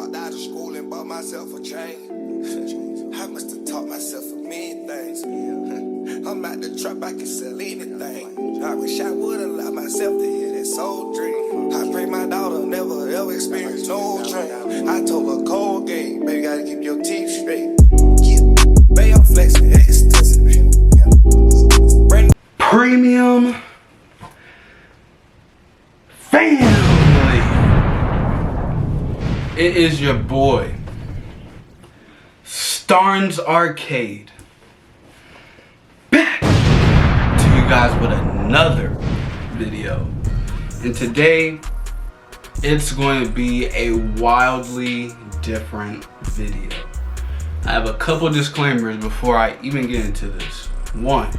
Dropped out of school and bought myself a chain. I must have taught myself a million things. I'm out the trap, I can sell anything. I wish I would allow myself to hear that soul dream. I pray my daughter never ever experience no train. I told her cold game, baby, gotta keep your teeth straight. Baby, I'm flexing ecstasy. Premium family. It is your boy, Starnes Arcade, back to you guys with another video. And today, it's going to be a wildly different video. I have a couple disclaimers before I even get into this. One,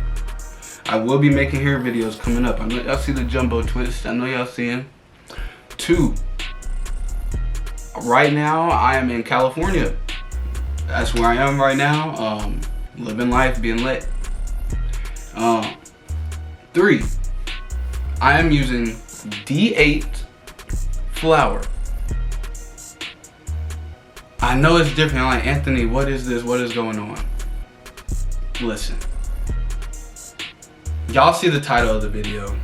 I will be making hair videos coming up. I know y'all see the jumbo twist. I know y'all see him. Two, right now I am in California. That's where I am right now. Living life, being lit. Three, I am using D8 flour. I know it's different. I'm like, Anthony, what is this? What is going on? Listen. Y'all see the title of the video.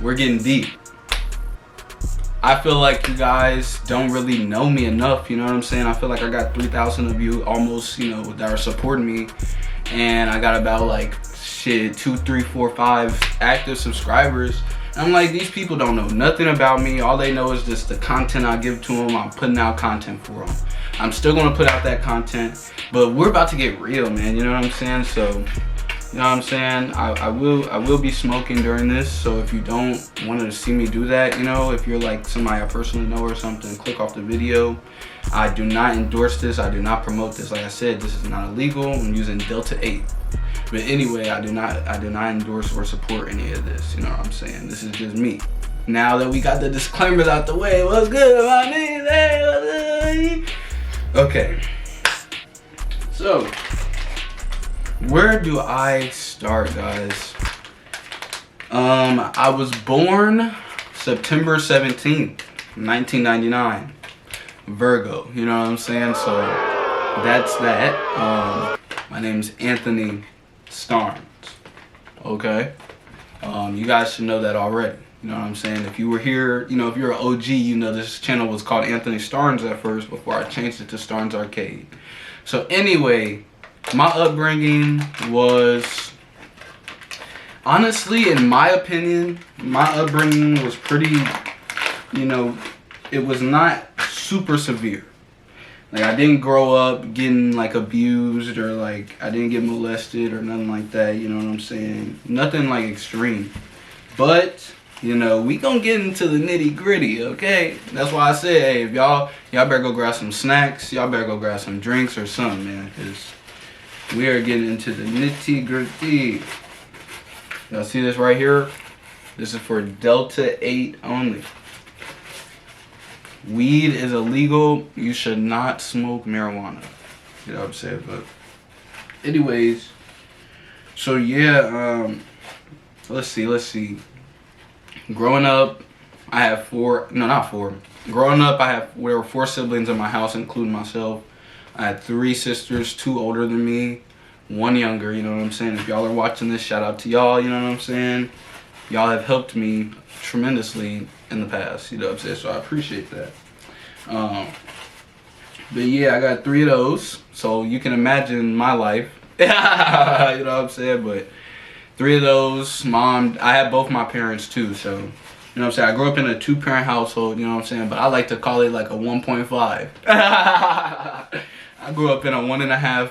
We're getting deep. I feel like you guys don't really know me enough, you know what I'm saying? I feel like I got 3,000 of you almost, you know, that are supporting me. And I got about like, 2, 3, 4, 5 active subscribers. And I'm like, these people don't know nothing about me. All they know is just the content I give to them. I'm putting out content for them. I'm still gonna put out that content, but we're about to get real, man, you know what I'm saying? So, you know what I'm saying? I will be smoking during this, so if you don't want to see me do that, you know, if you're like somebody I personally know or something, click off the video. I do not endorse this. I do not promote this. Like I said, this is not illegal. I'm using Delta 8. But anyway, I do not endorse or support any of this. You know what I'm saying? This is just me. Now that we got the disclaimers out the way, what's good, my niggas? Hey, okay. So, where do I start, guys? I was born September 17th, 1999. Virgo, you know what I'm saying? So that's that. My name's Anthony Starnes. Okay? You guys should know that already. You know what I'm saying? If you were here, you know, if you're an OG, you know this channel was called Anthony Starnes at first before I changed it to Starnes Arcade. So anyway, my upbringing was, honestly, in my opinion, my upbringing was pretty, you know, it was not super severe. Like, I didn't grow up getting like abused or like I didn't get molested or nothing like that, you know what I'm saying? Nothing like extreme. But, you know, we gonna get into the nitty gritty, okay? That's why I said, hey, if y'all better go grab some snacks, y'all better go grab some drinks or something, man, because we are getting into the nitty gritty. Y'all see this right here? This is for Delta 8 only. Weed is illegal. You should not smoke marijuana. You know what I'm saying? But anyways, so yeah, let's see. Growing up, I have Growing up, there were 4 siblings in my house, including myself. I had 3 sisters, 2 older than me, 1 younger, you know what I'm saying? If y'all are watching this, shout out to y'all, you know what I'm saying? Y'all have helped me tremendously in the past, you know what I'm saying? So I appreciate that. But yeah, I got 3 of those, so you can imagine my life. You know what I'm saying? But 3 of those, mom, I had both my parents too, so, you know what I'm saying? I grew up in a 2-parent household, you know what I'm saying? But I like to call it like a 1.5. I grew up in a 1.5.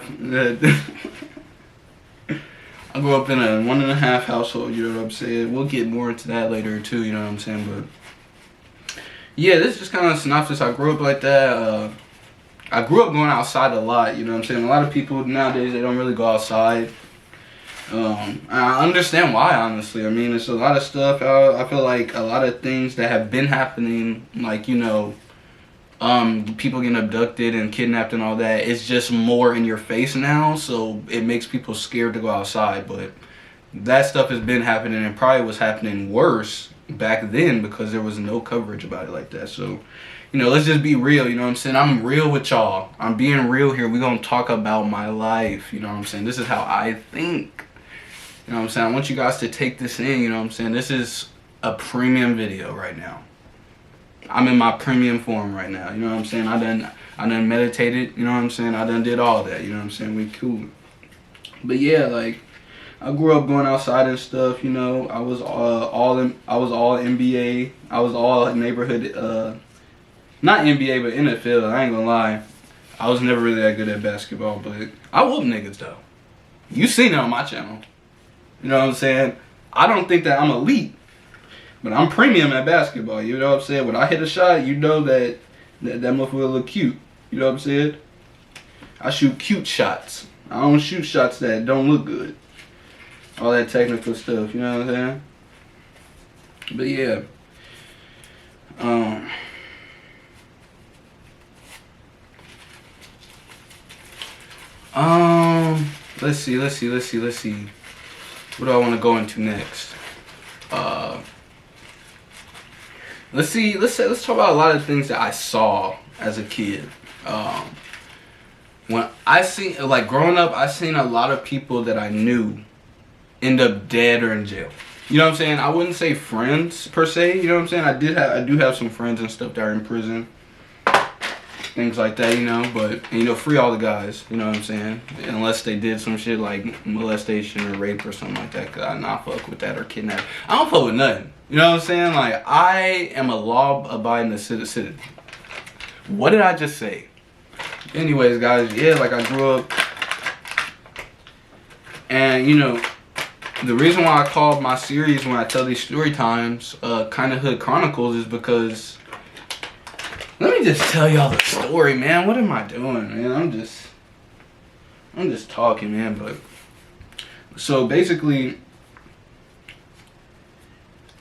I grew up in a 1.5 household, you know what I'm saying? We'll get more into that later too, you know what I'm saying? But yeah, this is just kind of a synopsis. I grew up like that. I grew up going outside a lot, you know what I'm saying? A lot of people nowadays, they don't really go outside. I understand why, honestly. I mean, it's a lot of stuff. I feel like a lot of things that have been happening, like, you know, people getting abducted and kidnapped and all that, it's just more in your face now, so it makes people scared to go outside. But that stuff has been happening and probably was happening worse back then because there was no coverage about it like that. So let's just be real, you know what I'm saying? I'm real with y'all. I'm being real here. We're going to talk about my life, you know what I'm saying? This is how I think. You know what I'm saying? I want you guys to take this in, you know what I'm saying? This is a premium video right now. I'm in my premium form right now, you know what I'm saying? I done meditated, you know what I'm saying? I done did all that, you know what I'm saying? We cool. But yeah, like, I grew up going outside and stuff, you know. I was all NBA. I was all neighborhood, not NBA, but NFL. I ain't gonna lie. I was never really that good at basketball, but I whoop niggas though. You seen it on my channel. You know what I'm saying? I don't think that I'm elite, but I'm premium at basketball. You know what I'm saying? When I hit a shot, you know that motherfucker look cute. You know what I'm saying? I shoot cute shots. I don't shoot shots that don't look good. All that technical stuff. You know what I'm saying? But yeah. Let's see. What do I want to go into next? Let's talk about a lot of things that I saw as a kid. When I seen, like, growing up, I seen a lot of people that I knew end up dead or in jail. You know what I'm saying? I wouldn't say friends per se. You know what I'm saying? I do have some friends and stuff that are in prison. Things like that, you know, but, free all the guys, you know what I'm saying? Unless they did some shit like molestation or rape or something like that, cause I not fuck with that, or kidnap. I don't fuck with nothing, you know what I'm saying? Like, I am a law-abiding citizen. What did I just say? Anyways, guys, yeah, like, I grew up, and, the reason why I called my series when I tell these story times, Kinda Hood Chronicles, is because, let me just tell y'all the story, man. What am I doing, man? I'm just talking, man. But so basically,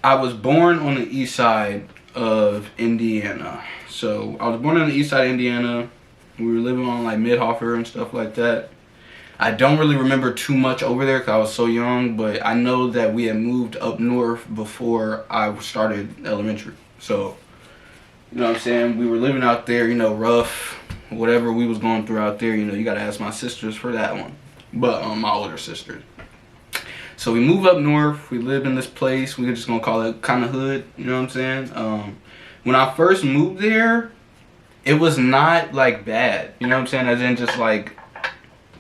I was born on the east side of Indiana. So I was born on the east side of Indiana. We were living on like Midhofer and stuff like that. I don't really remember too much over there because I was so young, but I know that we had moved up north before I started elementary. So, you know what I'm saying? We were living out there, rough, whatever we was going through out there, you gotta ask my sisters for that one. But, my older sisters. So we moved up north, we lived in this place, we were just gonna call it Kinda Hood, you know what I'm saying? When I first moved there, it was not, like, bad, you know what I'm saying? As in just, like,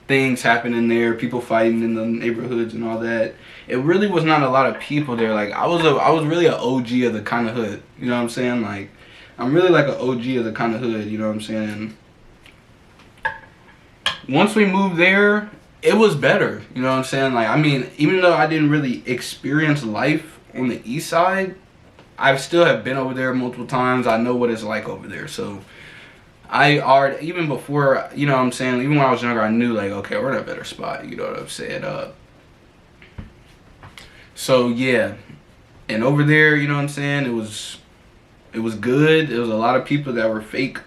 things happening there, people fighting in the neighborhoods and all that. It really was not a lot of people there. Like, I was really an OG of the Kinda Hood, you know what I'm saying? Like, I'm really like an OG of the Kinda Hood, you know what I'm saying? Once we moved there, it was better, you know what I'm saying? Like, I mean, even though I didn't really experience life on the east side, I still have been over there multiple times. I know what it's like over there. So I already, even before, you know what I'm saying, even when I was younger, I knew, like, okay, we're in a better spot, you know what I'm saying? So yeah, and over there, you know what I'm saying, it was good. There was a lot of people that were fake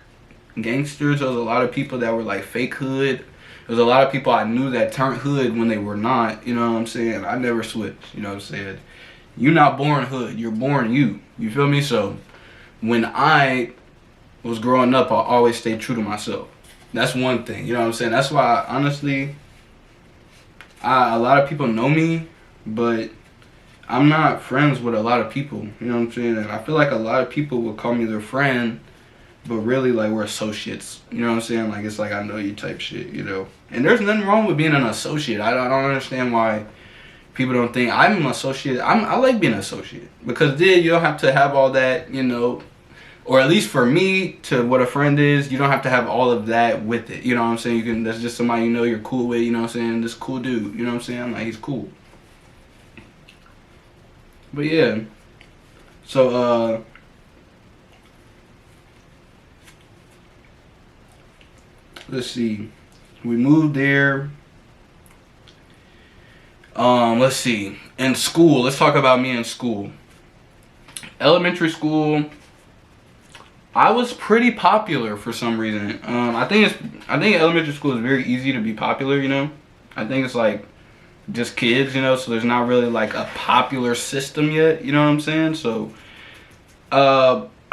gangsters. There was a lot of people that were like fake hood. There was a lot of people I knew that turned hood when they were not, you know what I'm saying? I never switched, you know what I'm saying? You're not born hood, you're born you. You feel me? So when I was growing up, I always stayed true to myself. That's one thing, you know what I'm saying? That's why, honestly, a lot of people know me, but I'm not friends with a lot of people, you know what I'm saying? And I feel like a lot of people will call me their friend, but really, like, we're associates, you know what I'm saying? Like, it's like, I know you type shit, you know? And there's nothing wrong with being an associate. I don't understand why people don't think I'm an associate. I like being an associate, because then you don't have to have all that, or at least for me, to what a friend is, you don't have to have all of that with it, you know what I'm saying? That's just somebody you're cool with, you know what I'm saying? This cool dude, you know what I'm saying? Like, he's cool. But yeah, so let's see, we moved there. Let's see, in school, let's talk about me in school. Elementary school, I was pretty popular for some reason. I think elementary school is very easy to be popular, I think it's like just kids, so there's not really like a popular system yet, you know what I'm saying? So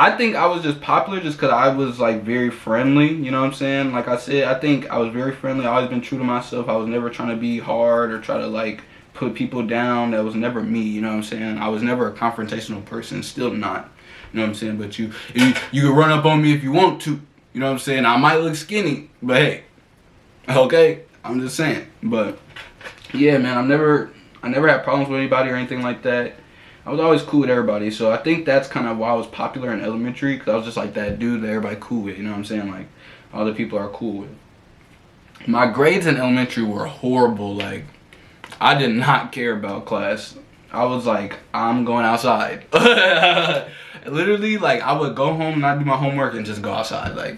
I think I was just popular just because I was like very friendly, you know what I'm saying? Like I said, I think I was very friendly. I always been true to myself. I was never trying to be hard or try to like put people down. That was never me, you know what I'm saying? I was never a confrontational person, still not, you know what I'm saying? But you can run up on me if you want to, you know what I'm saying? I might look skinny, but hey, okay, I'm just saying. But yeah, man, I never had problems with anybody or anything like that. I was always cool with everybody, so I think that's kind of why I was popular in elementary, because I was just like that dude that everybody cool with, you know what I'm saying? Like, all the people are cool with. My grades in elementary were horrible. Like, I did not care about class. I was like, I'm going outside. Literally, like, I would go home, not do my homework, and just go outside. Like,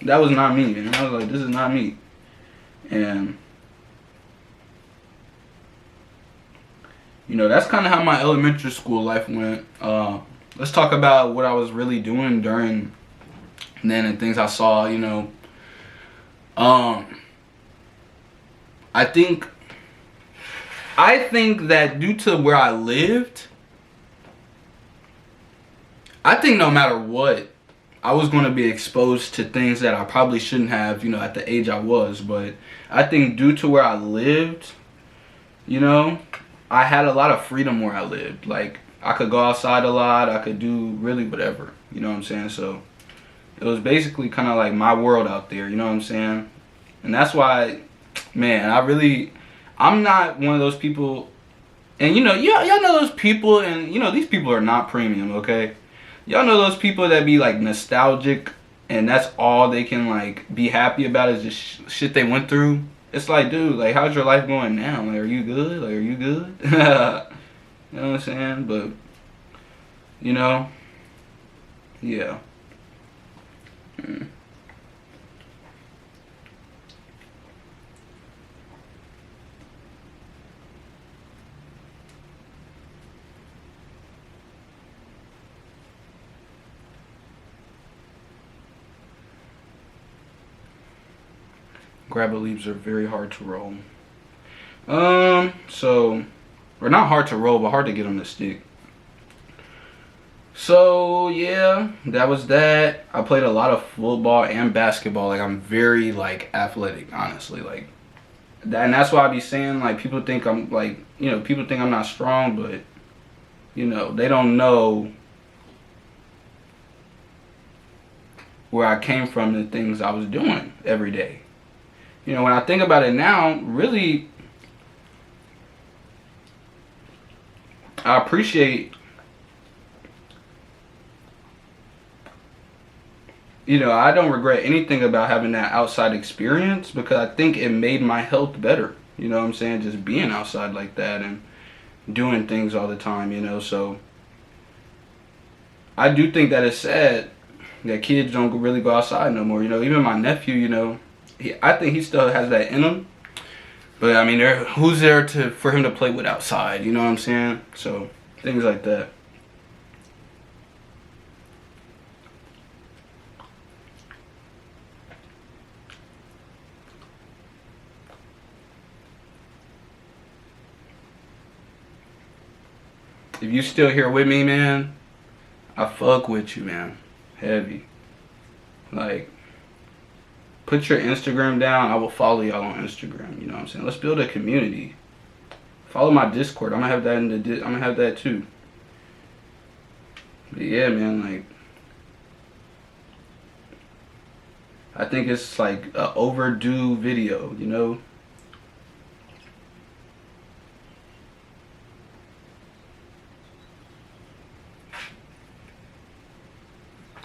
that was not me, and I was like, this is not me. And you know, that's kind of how my elementary school life went. Let's talk about what I was really doing during then and things I saw, you know. I think that due to where I lived, I think no matter what, I was going to be exposed to things that I probably shouldn't have, you know, at the age I was. But I think due to where I lived, you know, I had a lot of freedom where I lived. Like, I could go outside a lot. I could do really whatever. You know what I'm saying? So, it was basically kind of like my world out there. You know what I'm saying? And that's why, man, I'm not one of those people. And, you know, y'all know those people. And, you know, these people are not premium, okay? Y'all know those people that be, like, nostalgic. And that's all they can, like, be happy about is just shit they went through. It's like, dude, like, how's your life going now? Like, are you good? Like, are you good? You know what I'm saying? But, you know, yeah. Grabber leaves are very hard to roll. Or not hard to roll, but hard to get on the stick. So, yeah, that was that. I played a lot of football and basketball. Like, I'm very, like, athletic, honestly. Like, and that's why I be saying, like, people think I'm, like, you know, people think I'm not strong, but, you know, they don't know where I came from, the things I was doing every day. You know, when I think about it now, really, I appreciate, you know, I don't regret anything about having that outside experience, because I think it made my health better. You know what I'm saying? Just being outside like that and doing things all the time, you know. So I do think that it's sad that kids don't really go outside no more. You know, even my nephew, you know, I think he still has that in him. But, I mean, who's there for him to play with outside? You know what I'm saying? So, things like that. If you still here with me, man, I fuck with you, man. Heavy. Like, put your Instagram down. I will follow y'all on Instagram. You know what I'm saying? Let's build a community. Follow my Discord. I'm gonna have that I'm gonna have that too. But yeah, man, like, I think it's like a overdue video, you know?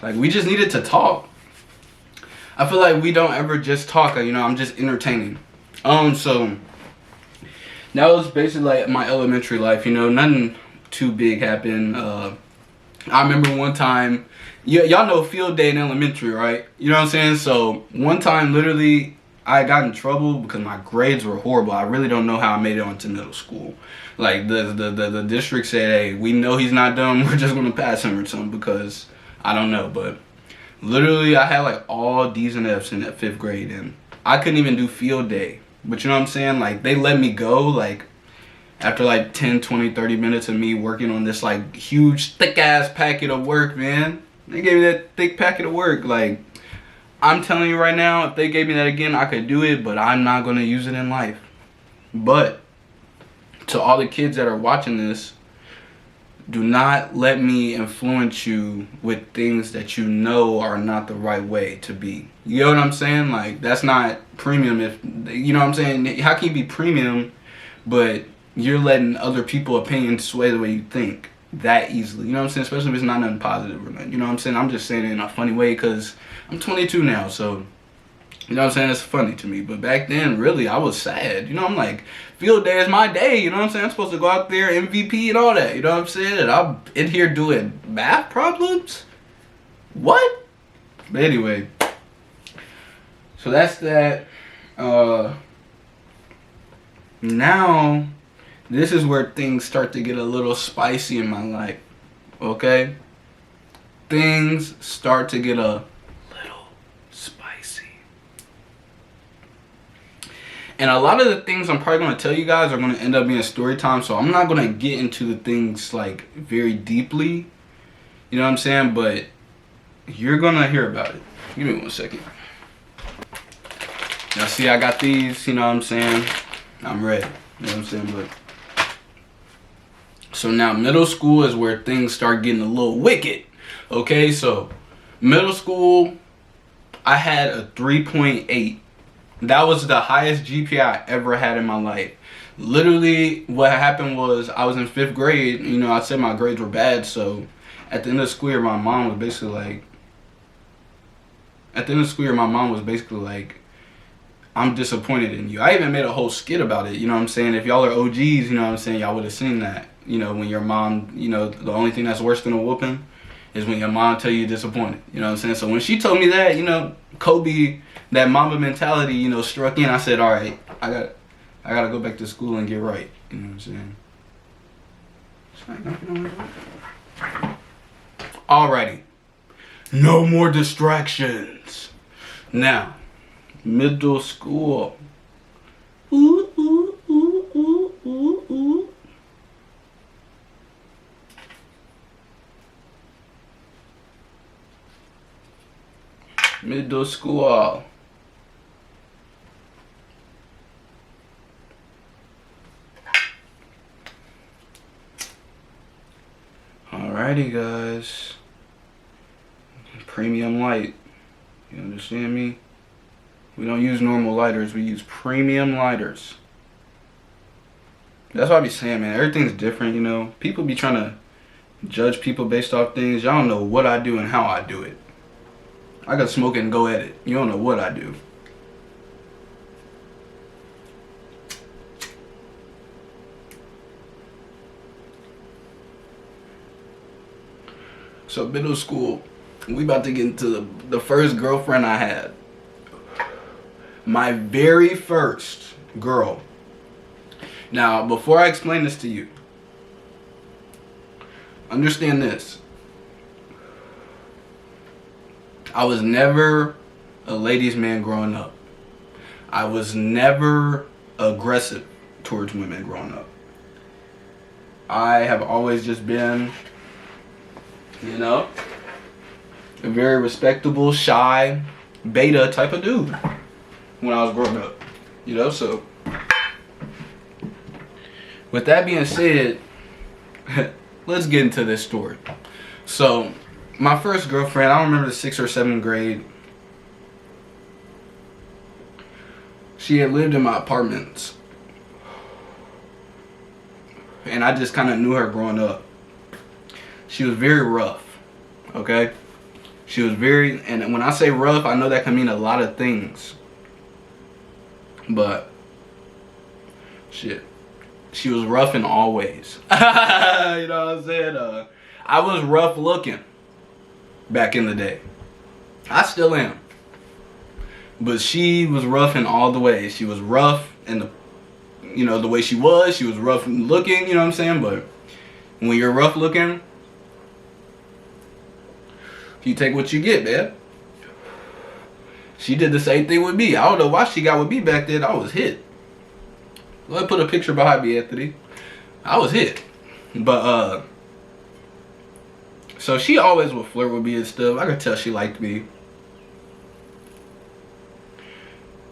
Like, we just needed to talk. I feel like we don't ever just talk, you know, I'm just entertaining. So that was basically like my elementary life, you know, nothing too big happened. I remember one time, y'all know field day in elementary, right? You know what I'm saying? So one time, literally, I got in trouble because my grades were horrible. I really don't know how I made it onto middle school. Like, the district said, hey, we know he's not dumb, we're just gonna pass him or something, because I don't know, but literally, I had like all D's and F's in that 5th grade, and I couldn't even do field day. But you know what I'm saying? Like, they let me go, like, after like 10, 20, 30 minutes of me working on this like huge, thick ass packet of work, man. They gave me that thick packet of work. Like, I'm telling you right now, if they gave me that again, I could do it, but I'm not going to use it in life. But to all the kids that are watching this, do not let me influence you with things that you know are not the right way to be. You know what I'm saying? Like, that's not premium. If you know what I'm saying? How can you be premium, but you're letting other people's opinions sway the way you think that easily? You know what I'm saying? Especially if it's not nothing positive or nothing. You know what I'm saying? I'm just saying it in a funny way because I'm 22 now, so you know what I'm saying? It's funny to me. But back then, really, I was sad. You know, I'm like, field day is my day. You know what I'm saying? I'm supposed to go out there, MVP and all that. You know what I'm saying? And I'm in here doing math problems? What? But anyway. So that's that. Now, this is where things start to get a little spicy in my life. Okay? Things start to get a little spicy. And a lot of the things I'm probably going to tell you guys are going to end up being story time. So I'm not going to get into the things like very deeply. You know what I'm saying? But you're going to hear about it. Give me 1 second. Now see, I got these. You know what I'm saying? I'm ready. You know what I'm saying? But so now middle school is where things start getting a little wicked. Okay, so middle school, I had a 3.8. That was the highest GPA I ever had in my life. Literally, what happened was I was in 5th grade. You know, I said my grades were bad. So at the end of the school year, my mom was basically like, I'm disappointed in you. I even made a whole skit about it. You know what I'm saying? If y'all are OGs, you know what I'm saying? Y'all would have seen that. You know, when your mom, you know, the only thing that's worse than a whooping is when your mom tell you you're disappointed. You know what I'm saying? So when she told me that, you know, Kobe, that Mamba mentality, you know, struck in. I said, all right, I gotta go back to school and get right. You know what I'm saying? Alrighty. No more distractions. Now, middle school. Ooh, ooh, ooh, ooh, ooh, ooh. Middle school. Alrighty, guys. Premium light. You understand me? We don't use normal lighters. We use premium lighters. That's what I be saying, man. Everything's different, you know. People be trying to judge people based off things. Y'all don't know what I do and how I do it. I got smoke and go at it. You don't know what I do. So middle school, we about to get into the first girlfriend I had. My very first girl. Now, before I explain this to you, understand this. I was never a ladies' man growing up. I was never aggressive towards women growing up. I have always just been, you know, a very respectable, shy, beta type of dude when I was growing up. You know, so with that being said, let's get into this story. So, my first girlfriend, I don't remember the 6th or 7th grade. She had lived in my apartments. And I just kind of knew her growing up. She was very rough. Okay? She was very, and when I say rough, I know that can mean a lot of things. But, shit. She was rough in all ways. You know what I'm saying? I was rough looking back in the day. I still am. But she was rough in all the ways. She was rough in the, you know, the way she was. She was rough looking, you know what I'm saying? But when you're rough looking, you take what you get, man. She did the same thing with me. I don't know why she got with me back then. I was hit. Let me put a picture behind me, Anthony. I was hit. But, So she always would flirt with me and stuff. I could tell she liked me.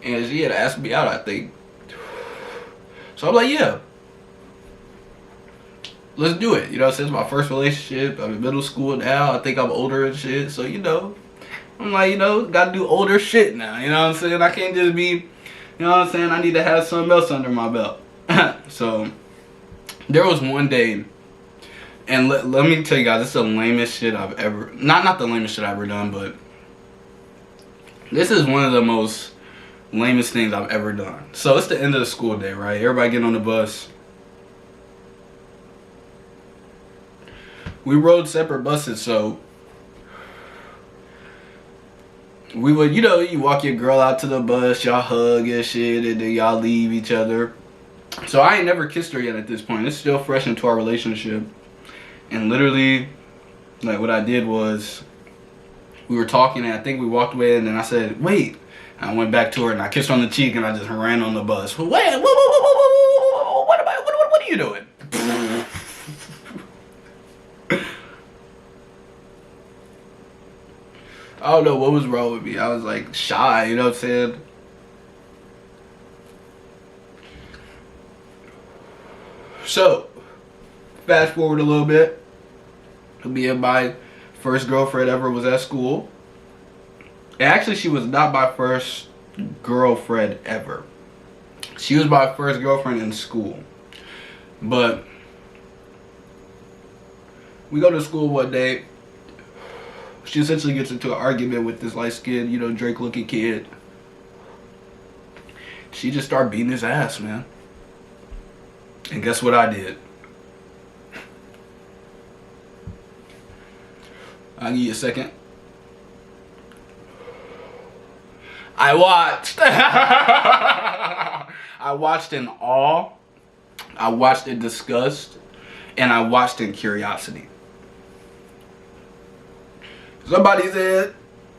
And she had asked me out, I think. So I'm like, yeah. Let's do it. You know, since my first relationship, I'm in middle school now. I think I'm older and shit. So, you know, I'm like, you know, gotta do older shit now. You know what I'm saying? I can't just be, you know what I'm saying? I need to have something else under my belt. So, there was one day, and let me tell you guys, this is the lamest shit I've ever, not the lamest shit I've ever done, but this is one of the most lamest things I've ever done. So, it's the end of the school day, right? Everybody getting on the bus. We rode separate buses, so we would, you know, you walk your girl out to the bus, y'all hug and shit, and then y'all leave each other. So I ain't never kissed her yet at this point. It's still fresh into our relationship. And literally, like, what I did was, we were talking, and I think we walked away, and then I said, wait. And I went back to her, and I kissed her on the cheek, and I just ran on the bus. Wait, what are you doing? I don't know what was wrong with me. I was like shy, you know what I'm saying? So, fast forward a little bit. Me and my first girlfriend ever was at school. And actually, she was not my first girlfriend ever. She was my first girlfriend in school. But we go to school one day. She essentially gets into an argument with this light-skinned, you know, Drake-looking kid. She just started beating his ass, man. And guess what I did? I'll give you a second. I watched. I watched in awe. I watched in disgust. And I watched in curiosity. Somebody said,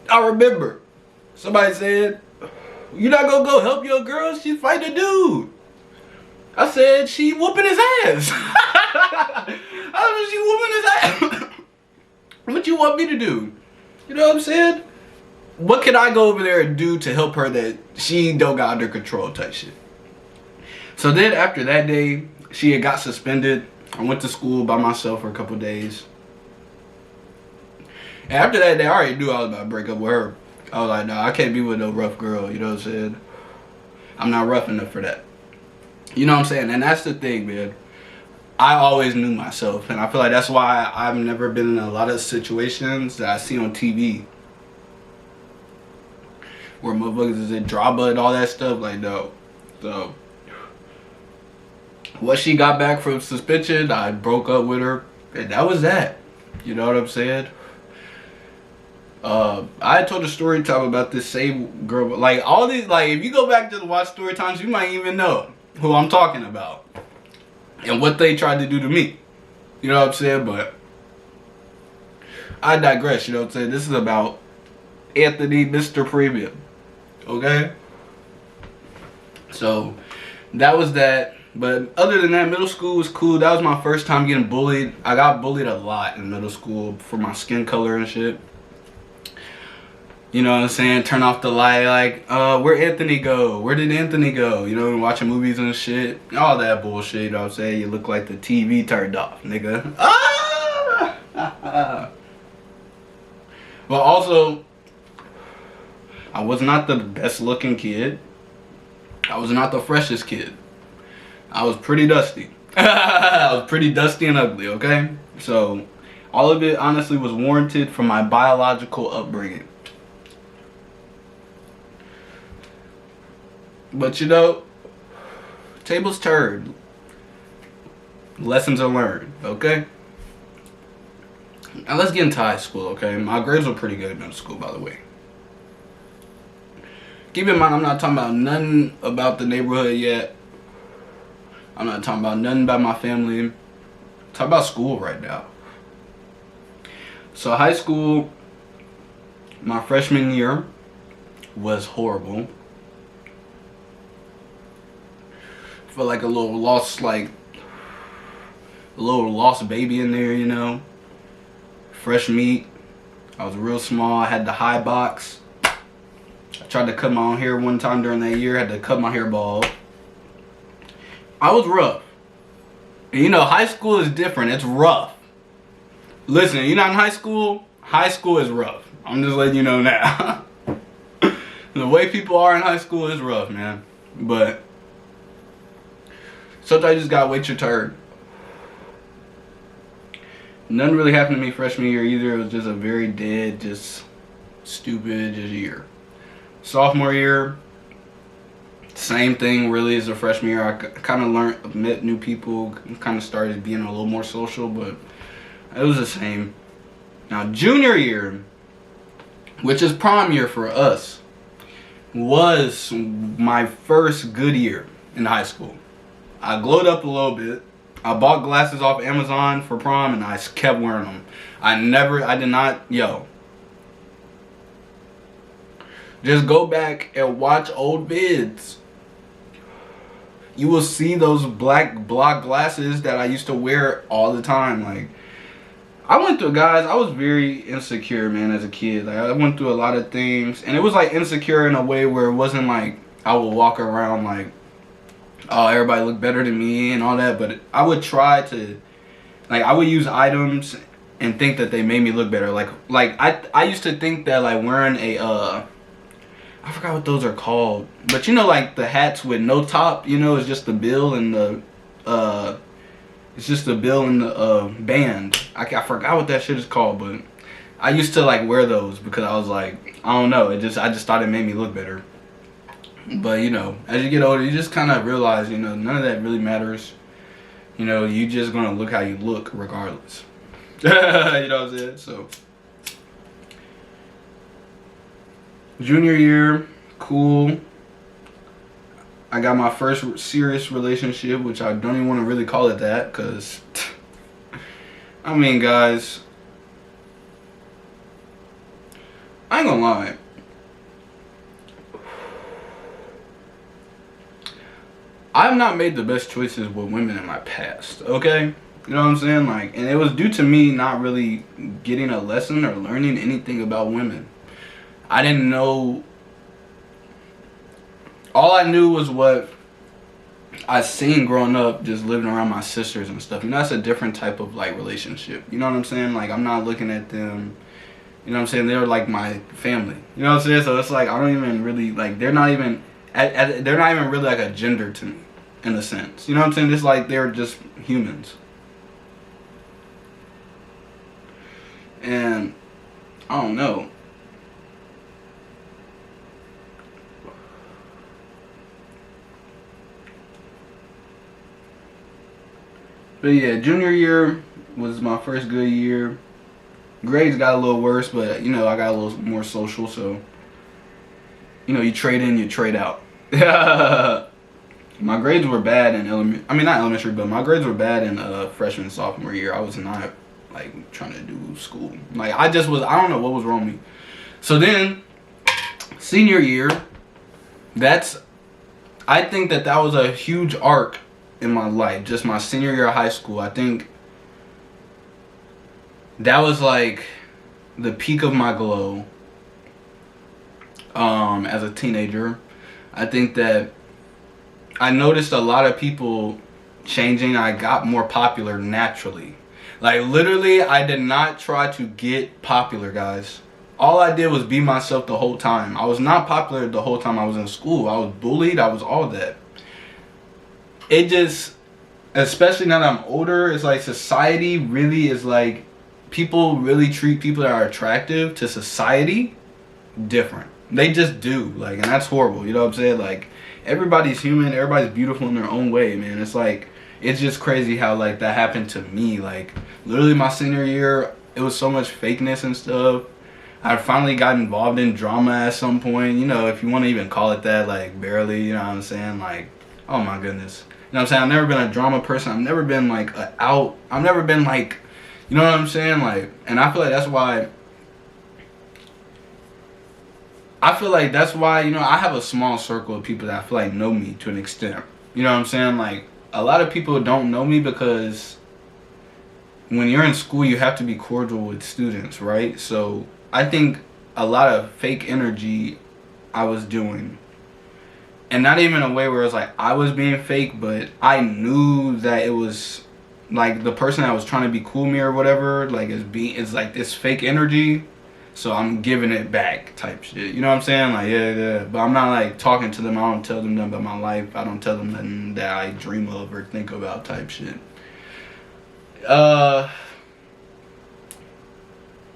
I remember. Somebody said, you're not gonna go help your girl? She's fighting a dude. I said, she whooping his ass. I said, she whooping his ass. What you want me to do? You know what I'm saying? What can I go over there and do to help her that she don't got under control type shit? So then after that day, she had got suspended. I went to school by myself for a couple days. And after that day, I already knew I was about to break up with her. I was like, nah, I can't be with no rough girl, you know what I'm saying? I'm not rough enough for that. You know what I'm saying? And that's the thing, man. I always knew myself. And I feel like that's why I've never been in a lot of situations that I see on TV. Where motherfuckers is in drama and all that stuff. Like, no. So, once she got back from suspension, I broke up with her. And that was that. You know what I'm saying? I told a story time about this same girl. Like, all these, like, if you go back to the watch story times, you might even know who I'm talking about. And what they tried to do to me. You know what I'm saying? But I digress, you know what I'm saying? This is about Anthony, Mr. Premium. Okay? So, that was that. But other than that, middle school was cool. That was my first time getting bullied. I got bullied a lot in middle school for my skin color and shit. You know what I'm saying? Turn off the light, like, where'd Anthony go? Where did Anthony go? You know, watching movies and shit. All that bullshit, you know what I'm saying? You look like the TV turned off, nigga. Ah! Well, also, I was not the best looking kid. I was not the freshest kid. I was pretty dusty. I was pretty dusty and ugly, okay? So, all of it honestly was warranted from my biological upbringing. But you know, tables turned. Lessons are learned, okay? Now let's get into high school, okay? My grades were pretty good in middle school, by the way. Keep in mind, I'm not talking about nothing about the neighborhood yet. I'm not talking about nothing about my family. I'm talking about school right now. So high school, my freshman year was horrible. Felt like a little lost baby in there, you know. fresh meat. I was real small. I had the high box. I tried to cut my own hair one time during that year. I had to cut my hair bald. I was rough. And you know, high school is different. It's rough. Listen, you're not in high school. High school is rough. I'm just letting you know now. The way people are in high school is rough, man. But sometimes you just gotta wait your turn. Nothing really happened to me freshman year either. It was just a very dead, just stupid just year. Sophomore year, same thing really as a freshman year. I kind of met new people, kind of started being a little more social, but it was the same. Now junior year, which is prom year for us, was my first good year in high school. I glowed up a little bit. I bought glasses off Amazon for prom and I kept wearing them. I did not, just go back and watch old vids. You will see those black block glasses that I used to wear all the time. Like, I went through, guys, I was very insecure, man, as a kid. Like, I went through a lot of things, and it was like insecure in a way where it wasn't like I would walk around like, oh, everybody looked better than me and all that, but I would try to, like, I would use items and think that they made me look better. Like I used to think that like wearing a I forgot what those are called, but you know, like the hats with no top, you know, it's just the bill and the band. I forgot what that shit is called, but I used to like wear those because I was like, I don't know, I just thought it made me look better. But you know, as you get older, you just kind of realize, you know, none of that really matters. You know, you just gonna look how you look regardless. You know what I'm saying? So junior year, cool. I got my first serious relationship, which I don't even want to really call it that, because I mean, guys, I ain't gonna lie. I've not made the best choices with women in my past, okay? You know what I'm saying? Like, and it was due to me not really getting a lesson or learning anything about women. I didn't know. All I knew was what I seen growing up, just living around my sisters and stuff. You know, that's a different type of like relationship. You know what I'm saying? Like, I'm not looking at them. You know what I'm saying? They're like my family. You know what I'm saying? So it's like I don't even really like. They're not even really like a gender to me, in a sense. You know what I'm saying? It's like they're just humans. And I don't know. But yeah, junior year was my first good year. Grades got a little worse, but you know, I got a little more social, so you know, you trade in, you trade out. My grades were bad in not elementary, but my grades were bad in freshman and sophomore year. I was not like trying to do school. Like I don't know what was wrong with me. So then senior year, I think that was a huge arc in my life. Just my senior year of high school. I think that was like the peak of my glow as a teenager. I think that I noticed a lot of people changing. I got more popular naturally. Like literally, I did not try to get popular, guys. All I did was be myself the whole time. I was not popular the whole time I was in school. I was bullied. I was all that. It just, especially now that I'm older, it's like society really is like, people really treat people that are attractive to society different. They just do. Like, and that's horrible. You know what I'm saying? Like, everybody's human. Everybody's beautiful in their own way, man. It's like, it's just crazy how like that happened to me. Like literally my senior year, it was so much fakeness and stuff. I finally got involved in drama at some point, you know, if you want to even call it that, like barely, you know what I'm saying? Like, oh my goodness. You know what I'm saying? I've never been a drama person. I've never been like I've never been like, you know what I'm saying? Like, and I feel like that's why, you know, I have a small circle of people that I feel like know me to an extent. You know what I'm saying? Like, a lot of people don't know me because when you're in school, you have to be cordial with students, right? So I think a lot of fake energy I was doing. And not even a way where it's like I was being fake, but I knew that it was like the person that was trying to be cool with me or whatever, like is like this fake energy. So I'm giving it back type shit. You know what I'm saying? Like, yeah. But I'm not like talking to them. I don't tell them nothing about my life. I don't tell them nothing that I dream of or think about type shit. By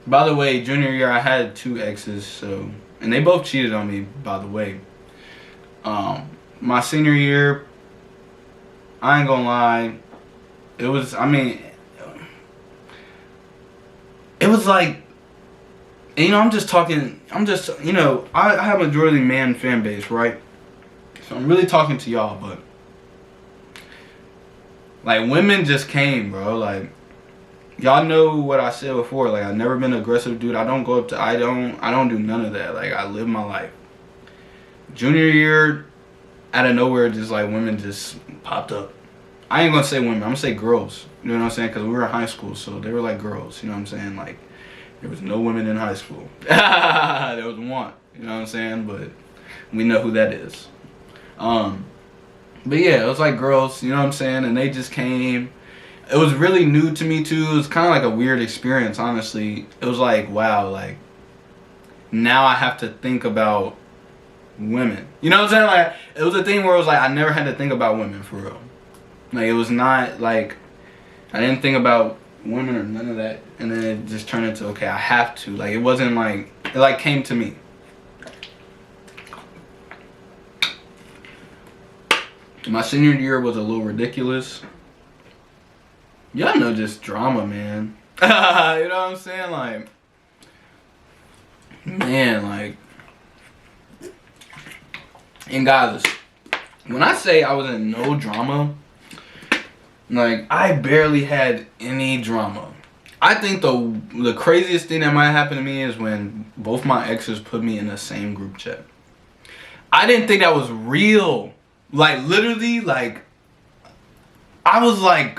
the way, junior year I had 2 exes, so, and they both cheated on me, by the way. My senior year, I ain't gonna lie, it was, I mean, it was like, you know, you know, I have a majority man fan base, right? So I'm really talking to y'all, but like women just came, bro. Like, y'all know what I said before. Like, I've never been an aggressive dude. I don't do none of that. Like, I live my life. Junior year, out of nowhere, just like women just popped up. I ain't gonna say women. I'm gonna say girls. You know what I'm saying? Because we were in high school, so they were like girls. You know what I'm saying? Like, there was no women in high school. There was one. You know what I'm saying? But we know who that is. But yeah, it was like girls. You know what I'm saying? And they just came. It was really new to me too. It was kind of like a weird experience, honestly. It was like, wow, like now I have to think about women. You know what I'm saying? Like, it was a thing where it was like I never had to think about women for real. Like, it was not like I didn't think about women or none of that, and then it just turned into, okay, I have to. Like, it wasn't like, it like came to me. My senior year was a little ridiculous. Y'all know, just drama, man. You know what I'm saying? Like, man, like, and guys, when I say I was in no drama, like, I barely had any drama. I think the craziest thing that might happen to me is when both my exes put me in the same group chat. I didn't think that was real. Like, literally, like, I was like,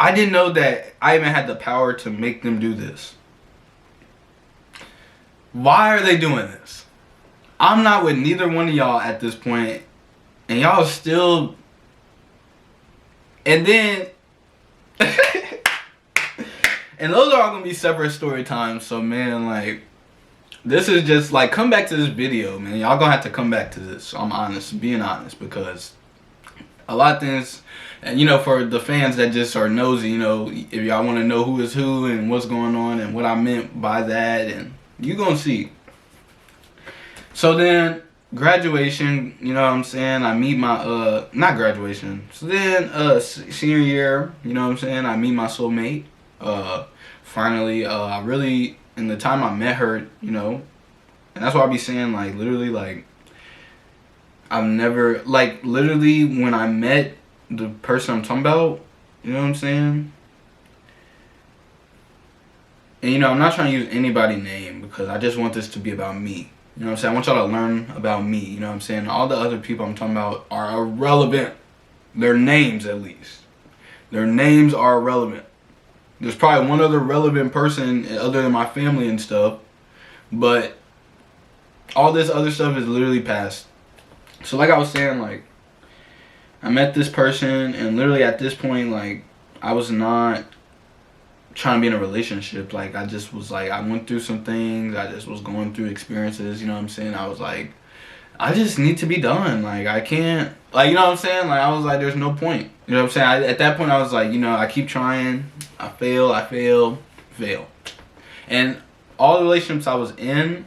I didn't know that I even had the power to make them do this. Why are they doing this? I'm not with neither one of y'all at this point, and y'all still. And then, and those are all gonna be separate story times. So, man, like, this is just like, come back to this video, man. Y'all gonna have to come back to this. I'm honest, being honest, because a lot of things, and you know, for the fans that just are nosy, you know, if y'all want to know who is who and what's going on and what I meant by that, and you gonna see. So then, graduation, you know what I'm saying, I meet my, not graduation, so then, senior year, you know what I'm saying, I meet my soulmate, finally, I really, in the time I met her, you know, and that's why I be saying, like, literally, like, I've never, like, literally, when I met the person I'm talking about, you know what I'm saying, and, you know, I'm not trying to use anybody's name, because I just want this to be about me. You know what I'm saying? I want y'all to learn about me. You know what I'm saying? All the other people I'm talking about are irrelevant. Their names, at least. Their names are irrelevant. There's probably one other relevant person other than my family and stuff. But all this other stuff is literally past. So like I was saying, like, I met this person, and literally at this point, like, I was not trying to be in a relationship. Like, I just was like, I went through some things, I just was going through experiences, you know what I'm saying? I was like, I just need to be done. Like, I can't, like, you know what I'm saying? Like, I was like, there's no point. You know what I'm saying? At that point, I was like, you know, I keep trying, I fail. And all the relationships I was in,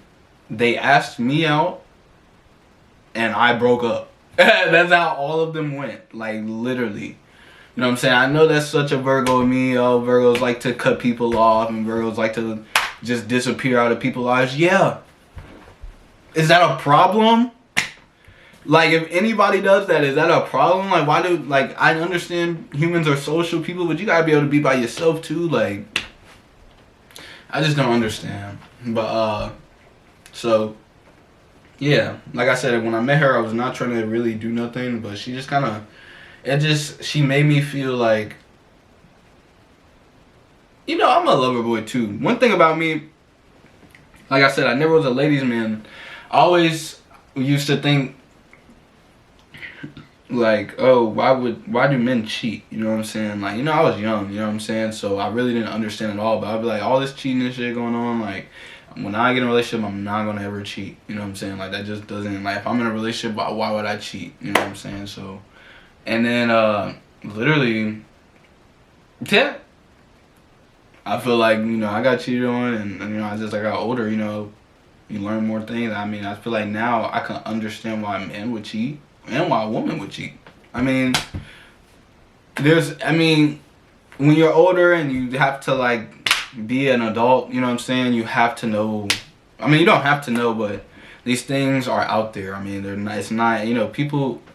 they asked me out, and I broke up. That's how all of them went, like, literally. You know what I'm saying? I know that's such a Virgo of me. Oh, Virgos like to cut people off, and Virgos like to just disappear out of people's lives. Yeah. Is that a problem? Like, if anybody does that, is that a problem? Like, why do, like, I understand humans are social people, but you gotta be able to be by yourself too. Like, I just don't understand. But, so, yeah. Like I said, when I met her, I was not trying to really do nothing, but she just kind of, she made me feel like you know, I'm a lover boy too. One thing about me, like I said, I never was a ladies' man. I always used to think like, oh, why do men cheat? You know what I'm saying? Like, you know, I was young, you know what I'm saying? So I really didn't understand at all. But I'd be like, all this cheating and shit going on, like, when I get in a relationship, I'm not gonna ever cheat. You know what I'm saying? Like, that just doesn't, like, if I'm in a relationship, why would I cheat? You know what I'm saying? So, and then literally, yeah, I feel like, you know, I got cheated on, and you know, I got older, you know, you learn more things. I mean, I feel like now I can understand why men would cheat and why a woman would cheat. I mean, when you're older and you have to, like, be an adult, you know what I'm saying? You have to know. I mean, you don't have to know, but these things are out there. I mean, they're not, it's not, you know,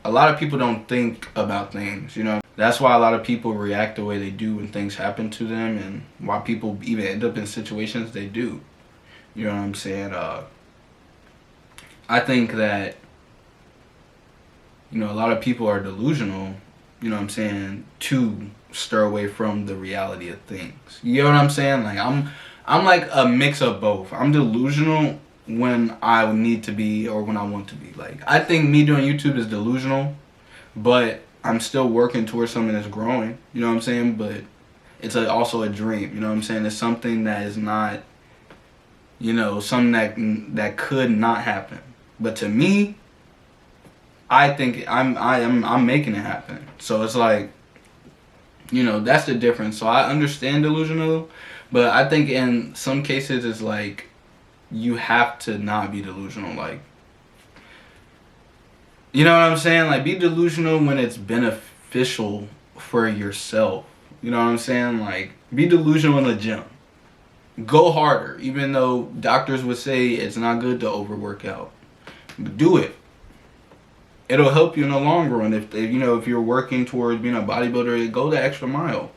a lot of people don't think about things, you know. That's why a lot of people react the way they do when things happen to them, and why people even end up in situations they do. You know what I'm saying? I think that, you know, a lot of people are delusional, you know what I'm saying, to stir away from the reality of things. You know what I'm saying? Like, I'm like a mix of both. I'm delusional when I need to be or when I want to be. Like, I think me doing YouTube is delusional, but I'm still working towards something that's growing. You know what I'm saying? But it's also a dream. You know what I'm saying? It's something that is not, you know, something that could not happen. But to me, I think I'm making it happen. So it's like, you know, that's the difference. So I understand delusional, but I think in some cases it's like you have to not be delusional. Like, you know what I'm saying? Like, be delusional when it's beneficial for yourself. You know what I'm saying? Like, be delusional in the gym. Go harder, even though doctors would say it's not good to overwork out. Do it. It'll help you in the long run. If you know, if you're working towards being a bodybuilder, go the extra mile.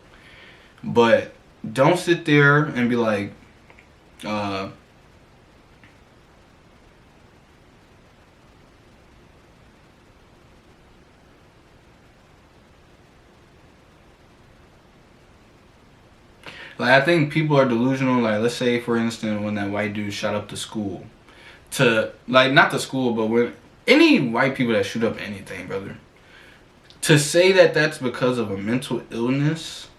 But don't sit there and be like, like, I think people are delusional. Like, let's say, for instance, when that white dude shot up the school, like, not the school, but when any white people that shoot up anything, brother, to say that that's because of a mental illness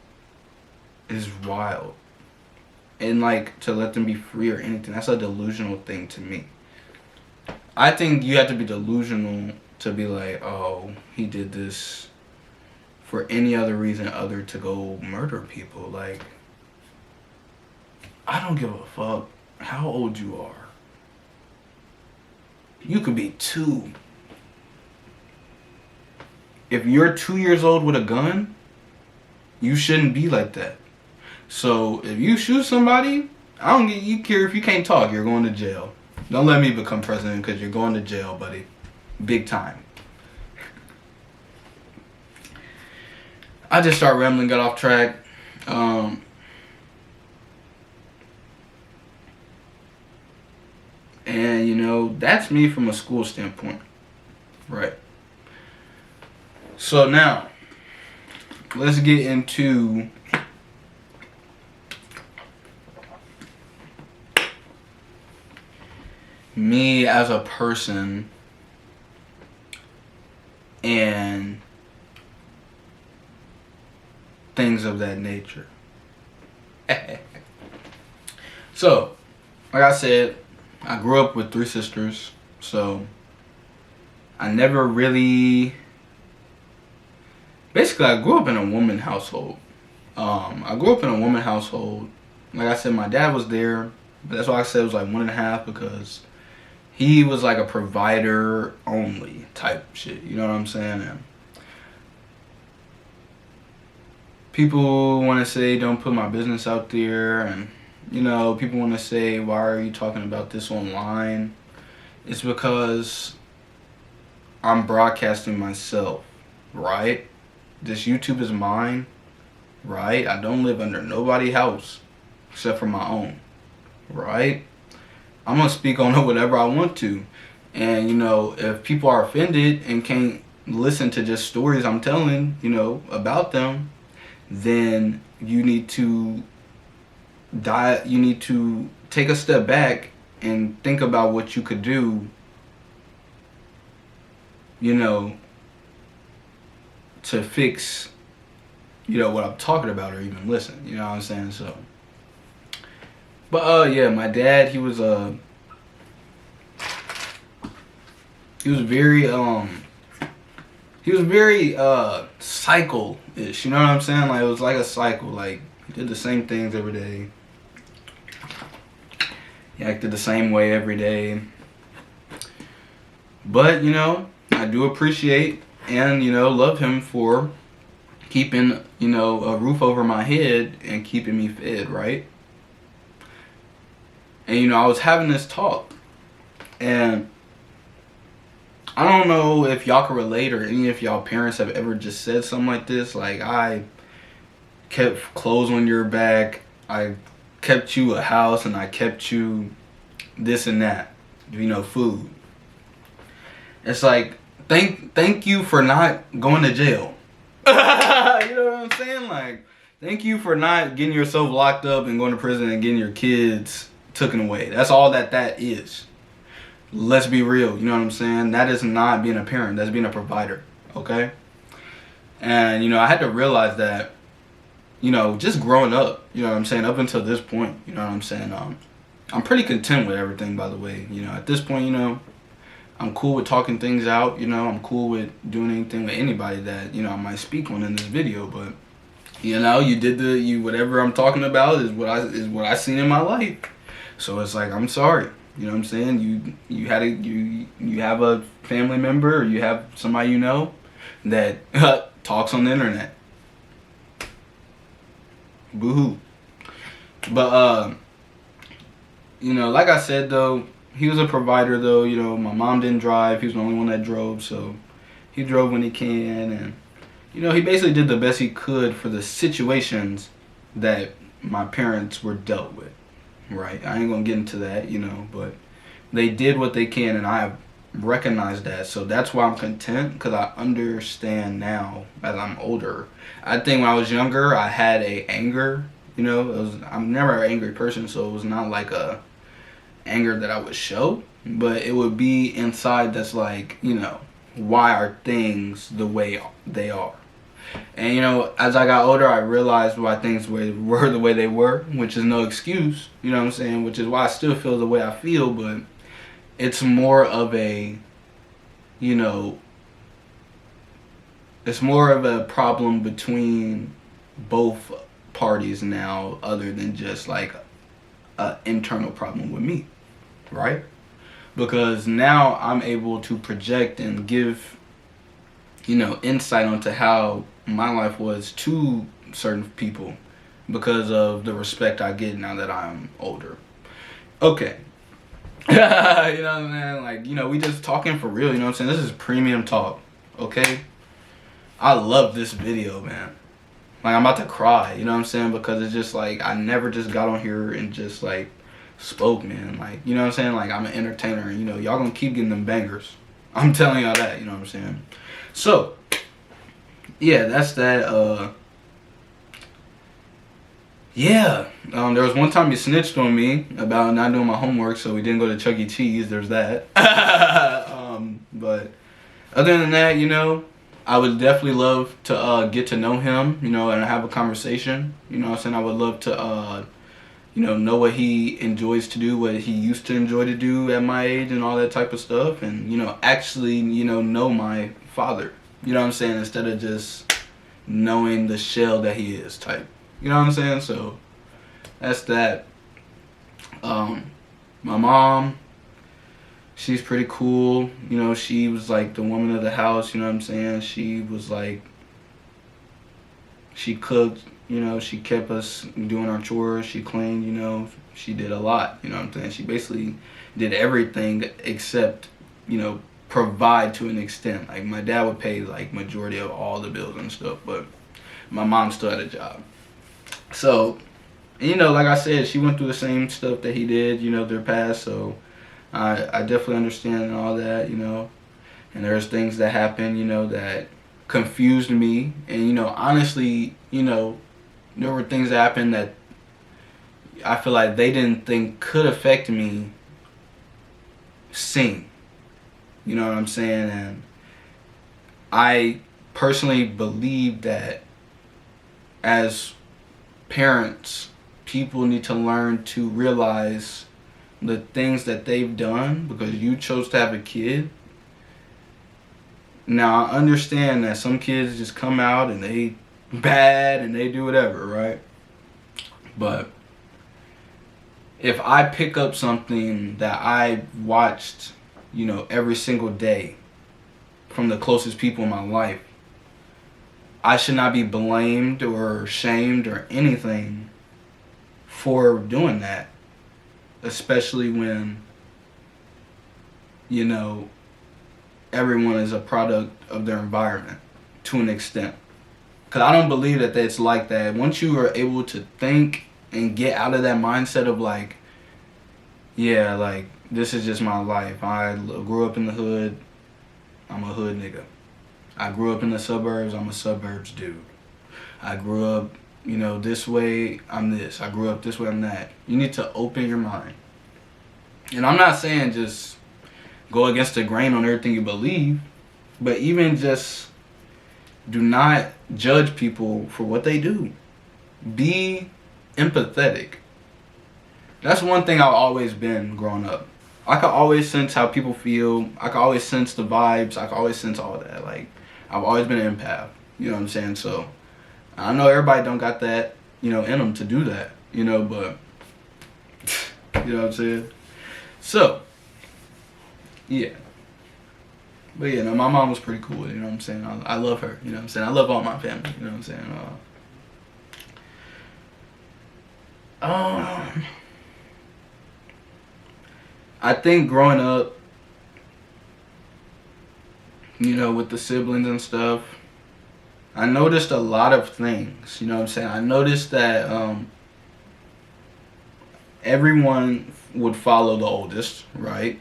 is wild. And, like, to let them be free or anything, that's a delusional thing to me. I think you have to be delusional to be like, oh, he did this for any other reason other to go murder people. Like, I don't give a fuck how old you are. You could be 2. If you're 2 years old with a gun, you shouldn't be like that. So if you shoot somebody, you care if you can't talk, you're going to jail. Don't let me become president because you're going to jail, buddy. Big time. I just started rambling, got off track. And, you know, that's me from a school standpoint. Right. So now, let's get into me as a person and things of that nature. So, like I said, I grew up with 3 sisters, so I never really... Basically, I grew up in a woman household. I grew up in a woman household. Like I said, my dad was there, but that's why I said it was like 1.5, because he was like a provider only type shit. You know what I'm saying? And people want to say don't put my business out there, and you know, people want to say, why are you talking about this online? It's because I'm broadcasting myself, right? This YouTube is mine, right? I don't live under nobody's house except for my own, right? I'm going to speak on it whatever I want to. And, you know, if people are offended and can't listen to just stories I'm telling, you know, about them, then you need to you need to take a step back and think about what you could do, you know, to fix, you know, what I'm talking about, or even listen, you know what I'm saying? So, but yeah, my dad, he was very cycle-ish, you know what I'm saying? Like, it was like a cycle. Like, he did the same things every day. He acted the same way every day. But, you know, I do appreciate and, you know, love him for keeping, you know, a roof over my head and keeping me fed, right? And, you know, I was having this talk, and I don't know if y'all can relate, or any of y'all parents have ever just said something like this. Like, I kept clothes on your back, I kept you a house, and I kept you this and that, you know, food. It's like, thank you for not going to jail. You know what I'm saying? Like, thank you for not getting yourself locked up and going to prison and getting your kids taken away. That's all that is. Let's be real, you know what I'm saying? That is not being a parent, that's being a provider, okay? And, you know, I had to realize that, you know, just growing up, you know what I'm saying, up until this point, you know what I'm saying? I'm pretty content with everything, by the way. You know, at this point, you know, I'm cool with talking things out, you know, I'm cool with doing anything with anybody that, you know, I might speak on in this video, but, you know, whatever I'm talking about is what I seen in my life. So it's like, I'm sorry. You know what I'm saying? You have a family member, or you have somebody you know that talks on the internet. Boo-hoo. But you know, like I said though, he was a provider though. You know, my mom didn't drive. He was the only one that drove, so he drove when he can, and you know, he basically did the best he could for the situations that my parents were dealt with. Right, I ain't gonna get into that, you know, but they did what they can, and I have recognized that. So that's why I'm content, because I understand now as I'm older. I think when I was younger, I had a anger, you know. I'm never an angry person, so it was not like a anger that I would show, but it would be inside that's like, you know, why are things the way they are? And, you know, as I got older, I realized why things were the way they were, which is no excuse, you know what I'm saying? Which is why I still feel the way I feel, but it's more of a, you know, it's more of a problem between both parties now, other than just like an internal problem with me, right? Because now I'm able to project and give, you know, insight onto how my life was to certain people because of the respect I get now that I'm older. Okay. You know what I'm saying? Like, you know, we just talking for real, you know what I'm saying? This is premium talk, okay? I love this video, man. Like, I'm about to cry, you know what I'm saying? Because it's just like, I never just got on here and just like spoke, man. Like, you know what I'm saying? Like, I'm an entertainer, and you know, y'all gonna keep getting them bangers. I'm telling y'all that, you know what I'm saying? So, yeah, that's that. Yeah, there was one time he snitched on me about not doing my homework, so we didn't go to Chuck E. Cheese. There's that. But other than that, you know, I would definitely love to get to know him, you know, and have a conversation. You know what I'm saying? I would love to, you know what he enjoys to do, what he used to enjoy to do at my age, and all that type of stuff, and, you know, actually, you know my father. You know what I'm saying? Instead of just knowing the shell that he is type. You know what I'm saying? So that's that. My mom, she's pretty cool. You know, she was like the woman of the house. You know what I'm saying? She was like, she cooked. You know, she kept us doing our chores. She cleaned. You know, she did a lot. You know what I'm saying? She basically did everything except, you know, provide to an extent. Like, my dad would pay like majority of all the bills and stuff, but my mom still had a job. So, you know, like I said, she went through the same stuff that he did, you know, their past. So I definitely understand all that, you know. And there's things that happened, you know, that confused me. And, you know, honestly, you know, there were things that happened that, I feel like they didn't think could affect me sing. You know what I'm saying? And I personally believe that as parents, people need to learn to realize the things that they've done because you chose to have a kid. Now, I understand that some kids just come out and they bad and they do whatever, right? But if I pick up something that I watched, every single day from the closest people in my life, I should not be blamed or shamed or anything for doing that. Especially when, everyone is a product of their environment to an extent. Because I don't believe that it's like that. Once you are able to think and get out of that mindset of like, yeah, like, this is just my life. I grew up in the hood. I'm a hood nigga. I grew up in the suburbs. I'm a suburbs dude. I grew up, this way. I'm this. I grew up this way. I'm that. You need to open your mind. And I'm not saying just go against the grain on everything you believe, but even just do not judge people for what they do. Be empathetic. That's one thing I've always been growing up. I can always sense how people feel. I can always sense the vibes. I can always sense all that. Like, I've always been an empath. You know what I'm saying? So, I know everybody don't got that, in them to do that. But, you know what I'm saying? So, yeah. But yeah, no, my mom was pretty cool, you know what I'm saying? I love her, you know what I'm saying? I love all my family, you know what I'm saying? I think growing up, with the siblings and stuff, I noticed a lot of things, you know what I'm saying? I noticed that everyone would follow the oldest, right?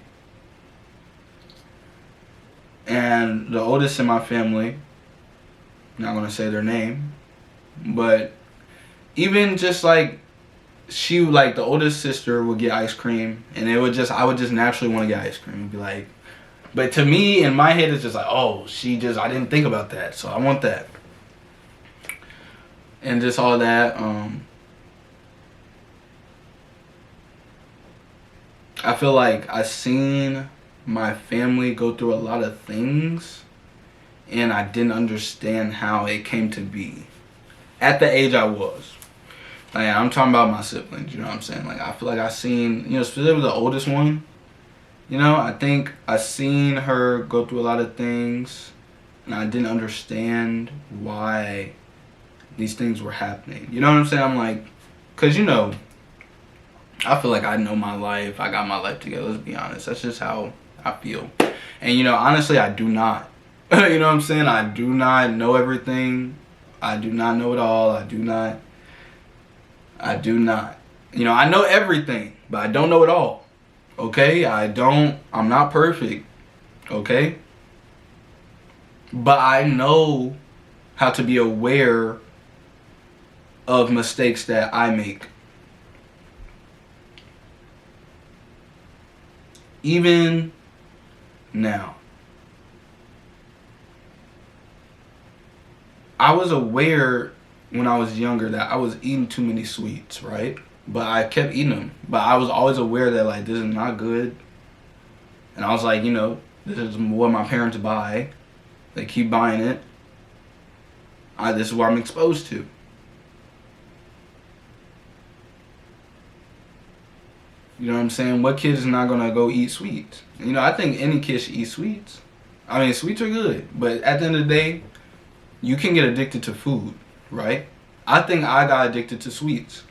And the oldest in my family, not gonna say their name, but even just like the oldest sister would get ice cream, and I would just naturally want to get ice cream and be like, but to me in my head it's just like, oh, I didn't think about that, so I want that, and just all that. I feel like I seen my family go through a lot of things, and I didn't understand how it came to be at the age I was. Like, I'm talking about my siblings, you know what I'm saying? Like, I feel like I seen, specifically the oldest one, I think I seen her go through a lot of things, and I didn't understand why these things were happening. You know what I'm saying? I'm like, because, I feel like I know my life. I got my life together. Let's be honest. That's just how I feel. And, honestly, I do not. You know what I'm saying? I do not know everything. I do not know it all. I do not. I know everything, but I don't know it all. Okay? I'm not perfect. Okay? But I know how to be aware of mistakes that I make. Even now. I was aware when I was younger that I was eating too many sweets, right? But I kept eating them. But I was always aware that, like, this is not good. And I was like, this is what my parents buy. They keep buying it. This is what I'm exposed to. You know what I'm saying? What kid is not going to go eat sweets? I think any kid should eat sweets. I mean, sweets are good. But at the end of the day, you can get addicted to food, right? I think I got addicted to sweets.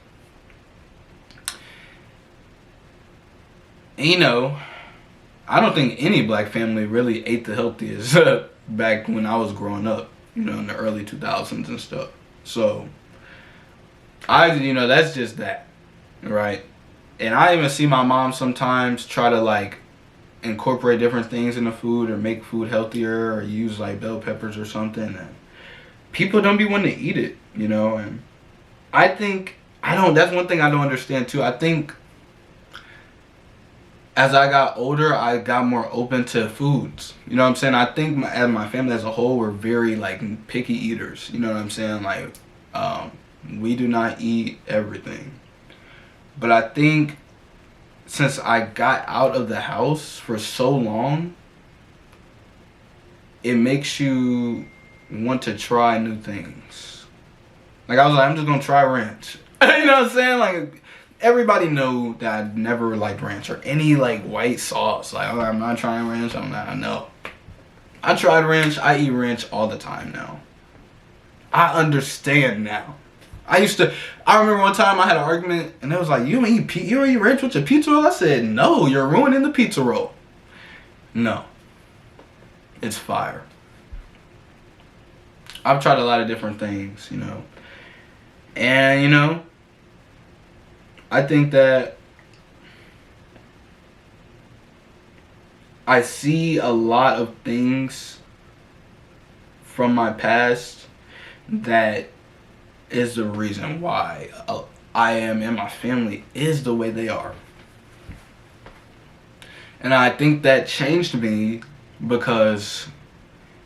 And, I don't think any black family really ate the healthiest back when I was growing up, in the early 2000s and stuff. So, that's just that, right? And I even see my mom sometimes try to, like, incorporate different things in the food or make food healthier or use, like, bell peppers or something. And people don't be wanting to eat it, And I think That's one thing I don't understand too. I think as I got older, I got more open to foods. You know what I'm saying? I think as my family as a whole, we're very like picky eaters. You know what I'm saying? Like, we do not eat everything. But I think since I got out of the house for so long, it makes you want to try new things. Like I was like, I'm just gonna try ranch. You know what I'm saying? Like everybody know that I never liked ranch or any like white sauce. Like, oh, I'm not trying ranch. I'm not. No. I tried ranch. I eat ranch all the time now. I understand now. I remember one time I had an argument and it was like, you don't eat ranch with your pizza roll? I said, no, you're ruining the pizza roll. No. It's fire. I've tried a lot of different things, you know. And, you know, I think that I see a lot of things from my past that is the reason why I am and my family is the way they are. And I think that changed me because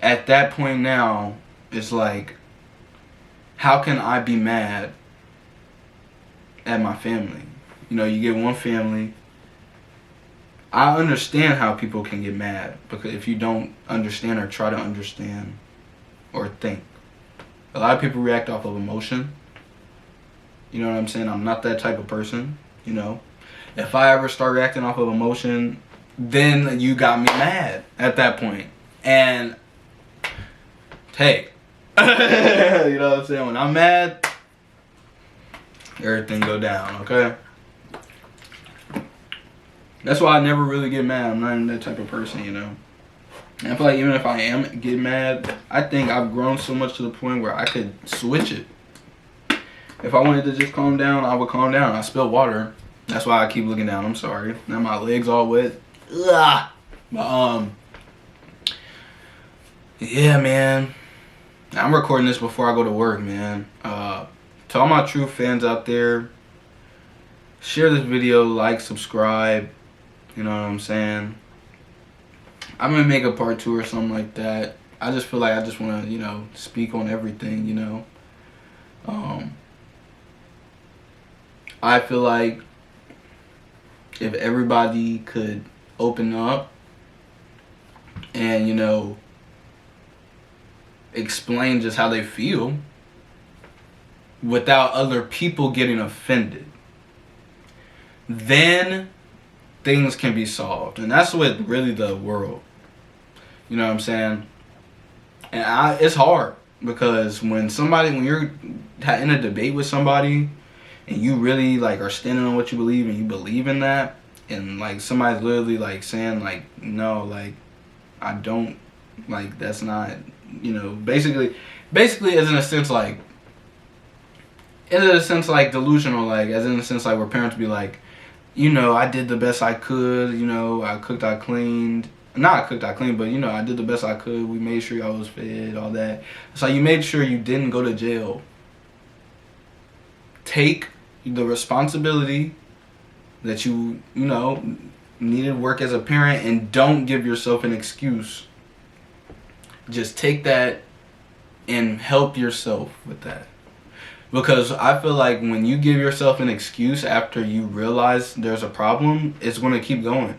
at that point now, it's like, how can I be mad at my family? You know, you get one family. I understand how people can get mad because if you don't understand or try to understand or think. A lot of people react off of emotion. You know what I'm saying? I'm not that type of person, you know. If I ever start reacting off of emotion, then you got me mad at that point. And hey, you know what I'm saying? When I'm mad, everything go down, okay? That's why I never really get mad. I'm not even that type of person, you know. And I feel like even if I am getting mad, I think I've grown so much to the point where I could switch it. If I wanted to just calm down, I would calm down. I spill water. That's why I keep looking down. I'm sorry. Now my legs all wet. Ugh. But, yeah, man. I'm recording this before I go to work, man. To all my true fans out there, share this video, like, subscribe. You know what I'm saying? I'm gonna make a part 2 or something like that. I just feel like I just want to, you know, speak on everything, you know. I feel like if everybody could open up and, you know, explain just how they feel without other people getting offended, then things can be solved. And that's what really the world, you know what I'm saying? And it's hard because when you're in a debate with somebody and you really like are standing on what you believe and you believe in that, and like somebody's literally like saying like, no, like I don't, like that's not, you know, basically as in a sense like delusional, like as in a sense like where parents be like, you know, I did the best I could, you know, I cooked, I cleaned. Not I cooked, I cleaned, but, you know, I did the best I could. We made sure I was fed, all that. So you made sure you didn't go to jail. Take the responsibility that you know, needed work as a parent and don't give yourself an excuse. Just take that and help yourself with that. Because I feel like when you give yourself an excuse after you realize there's a problem, it's going to keep going.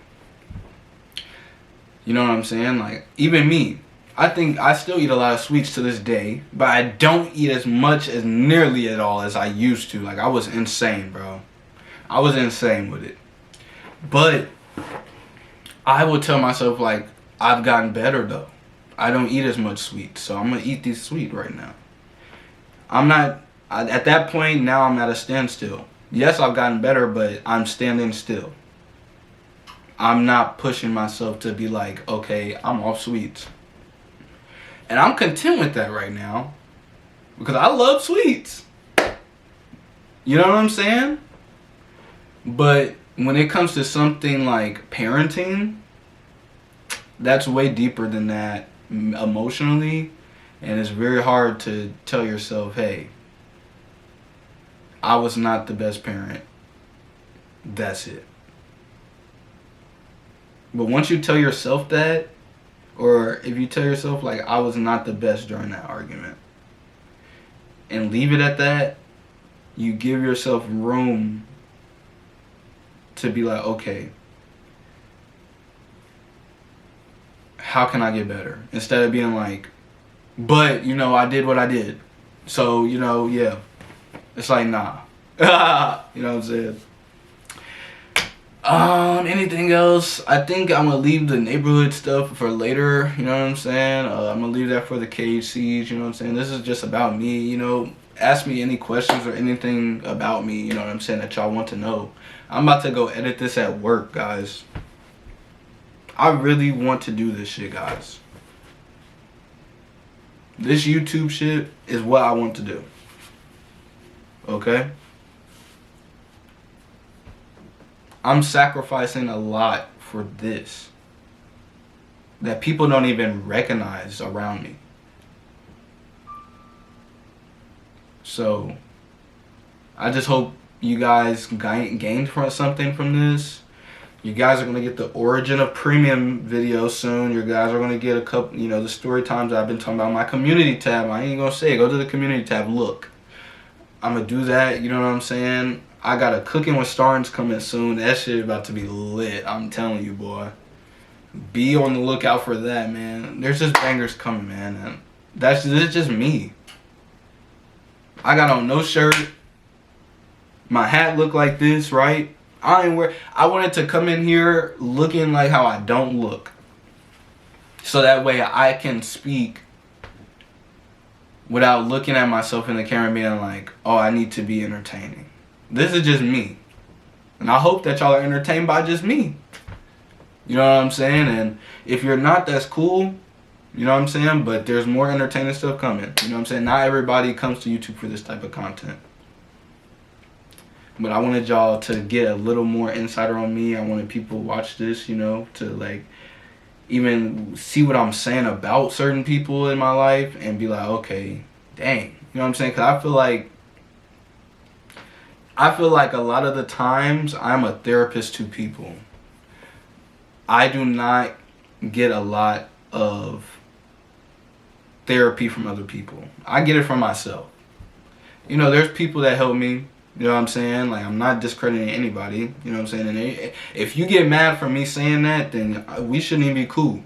You know what I'm saying? Like, even me, I think I still eat a lot of sweets to this day, but I don't eat as much as nearly at all as I used to. Like, I was insane, bro. I was insane with it. But I would tell myself, like, I've gotten better, though. I don't eat as much sweets, so I'm going to eat these sweets right now. At that point, now I'm at a standstill. Yes, I've gotten better, but I'm standing still. I'm not pushing myself to be like, okay, I'm off sweets. And I'm content with that right now. Because I love sweets. You know what I'm saying? But when it comes to something like parenting, that's way deeper than that emotionally. And it's very hard to tell yourself, hey, I was not the best parent. That's it. But once you tell yourself that, or if you tell yourself like I was not the best during that argument, and leave it at that, you give yourself room to be like, okay, how can I get better? Instead of being like, but, you know, I did what I did. So, you know, yeah. It's like, nah. You know what I'm saying? Anything else? I think I'm gonna leave the neighborhood stuff for later, you know what I'm saying? I'm gonna leave that for the KHCs, you know what I'm saying? This is just about me, you know. Ask me any questions or anything about me, you know what I'm saying, that y'all want to know. I'm about to go edit this at work, guys. I really want to do this shit, guys. This YouTube shit is what I want to do. Okay? I'm sacrificing a lot for this that people don't even recognize around me. So, I just hope you guys gained something from this. You guys are going to get the origin of premium video soon. You guys are going to get a couple, you know, the story times I've been talking about. My community tab, I ain't going to say it. Go to the community tab, look. I'm going to do that, you know what I'm saying? I got a Cooking with Starnes coming soon. That shit is about to be lit. I'm telling you, boy. Be on the lookout for that, man. There's just bangers coming, man. And this is just me. I got on no shirt. My hat look like this, right? I wanted to come in here looking like how I don't look. So that way I can speak without looking at myself in the camera being like, oh, I need to be entertaining. This is just me. And I hope that y'all are entertained by just me. You know what I'm saying? And if you're not, that's cool. You know what I'm saying? But there's more entertaining stuff coming. You know what I'm saying? Not everybody comes to YouTube for this type of content. But I wanted y'all to get a little more insider on me. I wanted people to watch this, you know, to like even see what I'm saying about certain people in my life and be like, okay, dang. You know what I'm saying? Because I feel like a lot of the times I'm a therapist to people. I do not get a lot of therapy from other people. I get it from myself. You know, there's people that help me. You know what I'm saying? Like, I'm not discrediting anybody. You know what I'm saying? And if you get mad for me saying that, then we shouldn't even be cool.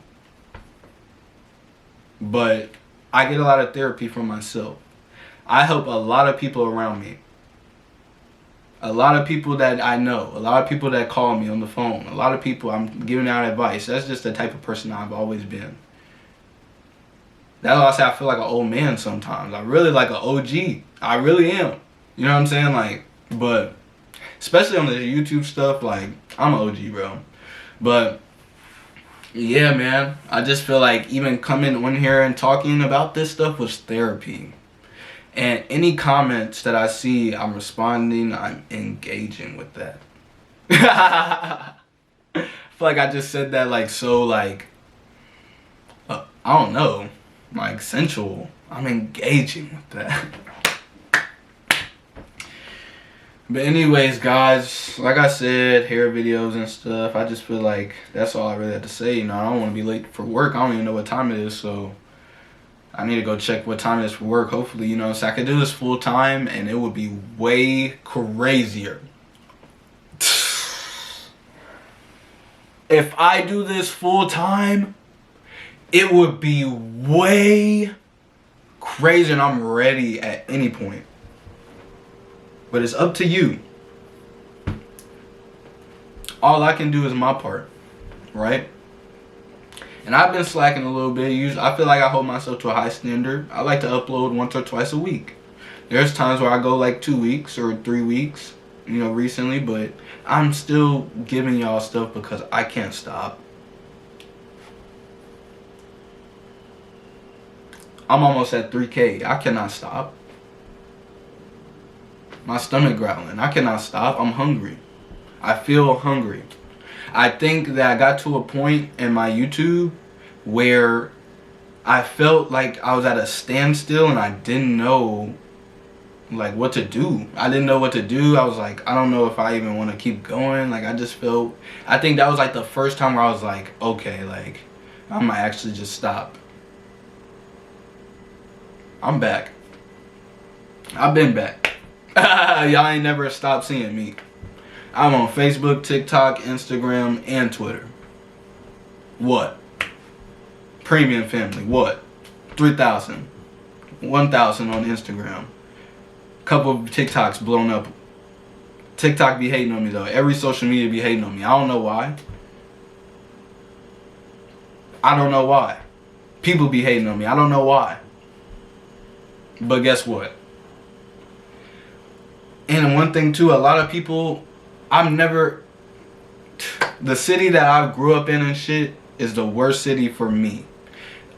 But I get a lot of therapy from myself. I help a lot of people around me. A lot of people that I know. A lot of people that call me on the phone. A lot of people I'm giving out advice. That's just the type of person I've always been. That's why I say I feel like an old man sometimes. I really like an OG. I really am. You know what I'm saying? Like, but especially on the YouTube stuff, like, I'm an OG, bro. But yeah, man, I just feel like even coming on here and talking about this stuff was therapy. And any comments that I see, I'm responding, I'm engaging with that. I feel like I just said that like so like, I don't know, like sensual. I'm engaging with that. But anyways, guys, like I said, hair videos and stuff, I just feel like that's all I really have to say. You know, I don't want to be late for work. I don't even know what time it is, so I need to go check what time it is for work, hopefully, you know. So I could do this full time, and it would be way crazier. If I do this full time, it would be way crazier, and I'm ready at any point. But it's up to you. All I can do is my part, right? And I've been slacking a little bit. Usually, I feel like I hold myself to a high standard. I like to upload once or twice a week. There's times where I go like 2 weeks or 3 weeks, you know, recently. But I'm still giving y'all stuff because I can't stop. I'm almost at 3K. I cannot stop. My stomach growling. I cannot stop. I'm hungry. I feel hungry. I think that I got to a point in my YouTube where I felt like I was at a standstill and I didn't know like what to do. I didn't know what to do. I was like, I don't know if I even want to keep going. Like I just felt, I think that was like the first time where I was like, okay, like I might actually just stop. I'm back. I've been back. Y'all ain't never stopped seeing me. I'm on Facebook, TikTok, Instagram, and Twitter. What? Premium family. What? 3,000. 1,000 on Instagram. Couple of TikToks blown up. TikTok be hating on me though. Every social media be hating on me. I don't know why. I don't know why. People be hating on me. I don't know why. But guess what? And one thing too, a lot of people, the city that I grew up in and shit is the worst city for me.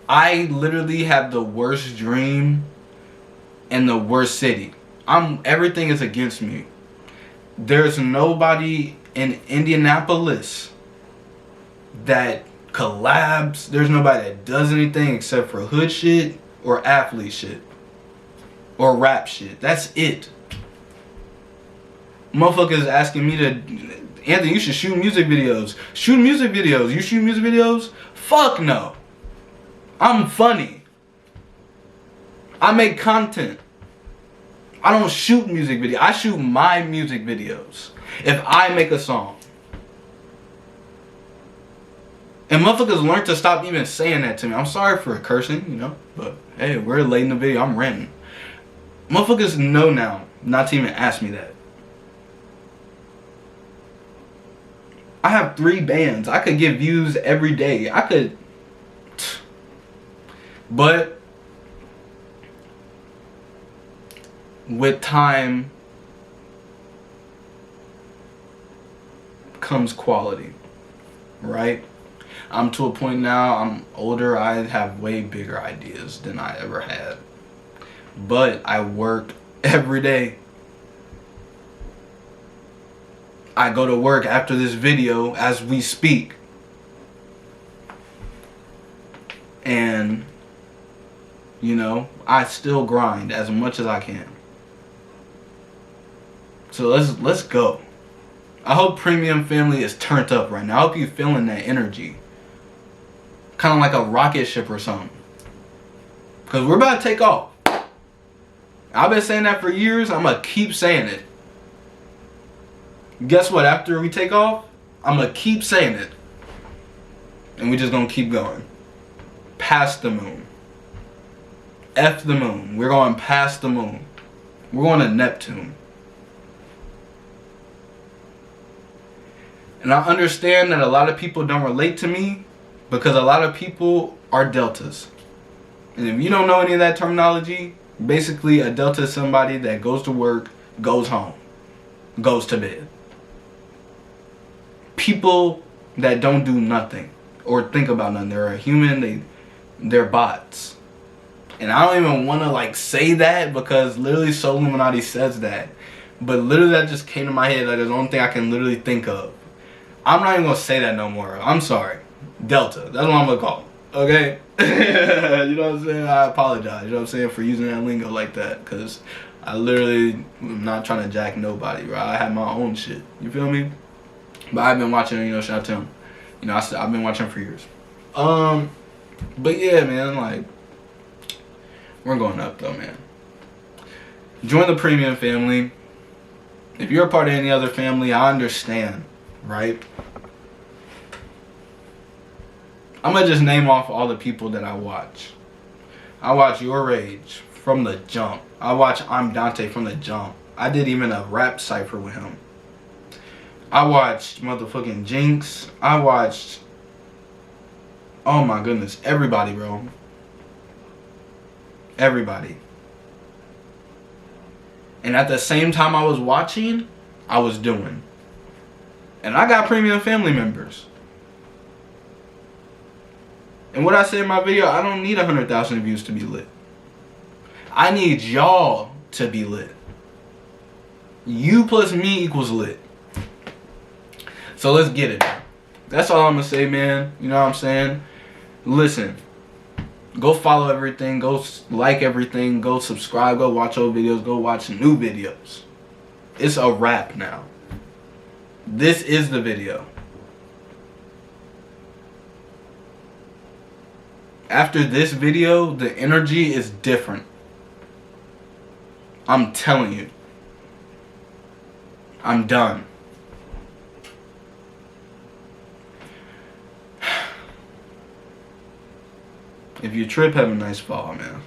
I literally have the worst dream in the worst city. Everything is against me. There's nobody in Indianapolis that collabs. There's nobody that does anything except for hood shit or athlete shit or rap shit. That's it. Motherfuckers asking me to, Anthony, you should shoot music videos. Shoot music videos. You shoot music videos? Fuck no. I'm funny. I make content. I don't shoot music videos. I shoot my music videos. If I make a song. And motherfuckers learn to stop even saying that to me. I'm sorry for cursing, you know. But hey, we're late in the video. I'm ranting. Motherfuckers know now not to even ask me that. I have 3 bands. I could get views every day. I could. But with time comes quality, right? I'm to a point now, I'm older, I have way bigger ideas than I ever had. But I work every day. I go to work after this video as we speak. And, you know, I still grind as much as I can. So let's go. I hope Premium Family is turned up right now. I hope you're feeling that energy. Kind of like a rocket ship or something. Because we're about to take off. I've been saying that for years. I'm going to keep saying it. Guess what? After we take off, I'm going to keep saying it. And we just going to keep going. Past the moon. F the moon. We're going past the moon. We're going to Neptune. And I understand that a lot of people don't relate to me because a lot of people are deltas. And if you don't know any of that terminology, basically a delta is somebody that goes to work, goes home, goes to bed. People that don't do nothing or think about nothing. They're a human, they're bots. And I don't even want to like say that because literally Soul Illuminati says that. But literally that just came to my head. That is the only thing I can literally think of. I'm not even going to say that no more. I'm sorry. Delta. That's what I'm going to call it. Okay? You know what I'm saying? I apologize. You know what I'm saying? For using that lingo like that. Because I literally am not trying to jack nobody, right? I have my own shit. You feel me? But I've been watching, you know, shout out to him. You know, I've been watching for years. But yeah, man, like, we're going up though, man. Join the Premium Family. If you're a part of any other family, I understand, right? I'm going to just name off all the people that I watch. I watch Your Rage from the jump. I watch I'm Dante from the jump. I did even a rap cypher with him. I watched motherfucking Jinx. I watched, oh my goodness, everybody, bro. Everybody. And at the same time I was watching, I was doing. And I got Premium Family members. And what I said in my video, I don't need 100,000 views to be lit. I need y'all to be lit. You plus me equals lit. So let's get it. That's all I'm going to say, man. You know what I'm saying? Listen. Go follow everything. Go like everything. Go subscribe. Go watch old videos. Go watch new videos. It's a wrap now. This is the video. After this video, the energy is different. I'm telling you. I'm done. If you trip, have a nice fall, man.